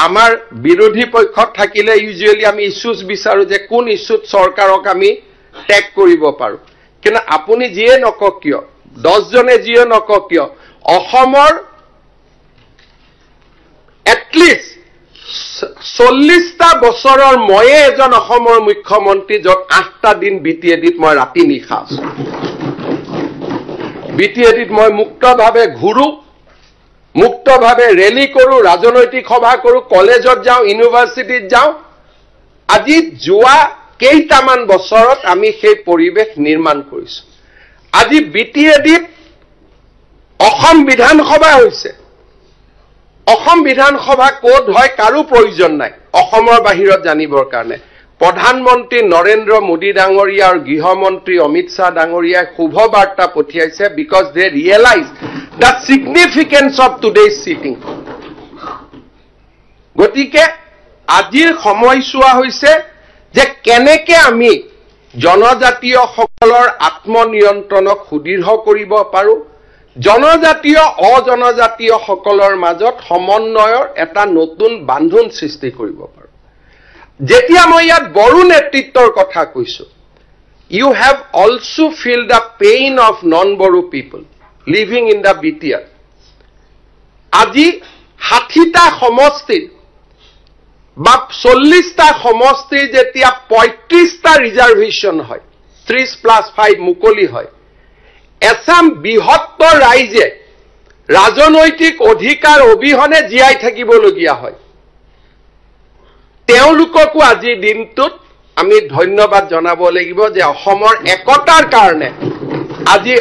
আমাৰ বিৰোধী পক্ষত থাকিলে ইউজুৱেলি আমি ইস্যুজ বিচাৰো যে কোন ইস্যুত চৰকাৰক আমি টেক কৰিব পাৰো কিন্তু আপুনি যিয়ে নকক কিয় 10 জনে যিয়ে নকক কিয় অসমৰ এটলিষ্ট 40টা বছৰৰ ময়ে এজন অসমৰ মুখ্যমন্ত্ৰী যত 8টা দিন বিটিএডিত মই ৰাতি নিশা আছো বিটিএডিত মই মুক্তভাৱে ঘুৰু মুক্তভাৱে ৰেলী কৰো ৰাজনৈতিক সভা কৰো কলেজত যাওঁ ইউনিভাৰ্চিটিত যাওঁ আজি যোৱা কেইটামান বছৰত আমি সেই পৰিবেশ নিৰ্মাণ কৰিছো আজি বিটিএডিত অসম বিধানসভা হৈছে অসম বিধানসভা কোড হয় কাৰো প্ৰয়োজন নাই অসমৰ বাহিৰত জানিবৰ কাৰণে প্ৰধানমন্ত্ৰী নৰেন্দ্ৰ মোদী ডাঙৰীয়া আৰু গৃহমন্ত্ৰী অমিত শাহ ডাঙৰীয়াই শুভ বাৰ্তা পঠিয়াইছে because they realise the significance of today's sitting গতিকে আজিৰ সময়ছোৱা হৈছে যে কেনেকে আমি জনজাতীয় সকলৰ আত্মনিয়ন্ত্ৰণক সুদৃঢ় কৰিব পাৰো জনজাতীয় অজনজাতীয় সকলৰ মাজত সমন্বয়ৰ এটা নতুন বান্ধোন সৃষ্টি কৰিব পাৰো যেতিয়া মই ইয়াত বড়ো নেতৃত্বৰ কথা কৈছো you have also feel the pain of non-Bodo people living in the BTR আজি 60টা সমষ্টি বা 40টা সমষ্টি যেতিয়া 35টা ৰিজাৰ্ভেশন হয় 30+5 মুকলি হয় এছাম বৃহত্তৰ ৰাইজে ৰাজনৈতিক অধিকাৰ অবিহনে জীয়াই থাকিবলগীয়া হয় তেওঁলোককো আজি দিনটোত আমি ধন্যবাদ জনাব লাগিব যে অসমৰ একতাৰ কাৰণে আজি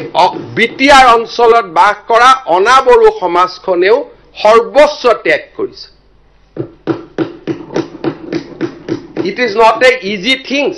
বিটিআৰ অঞ্চলত বাস কৰা অনাবৰু সমাজখনেও সৰ্বোচ্চ ত্যাগ কৰিছে It is not a easy things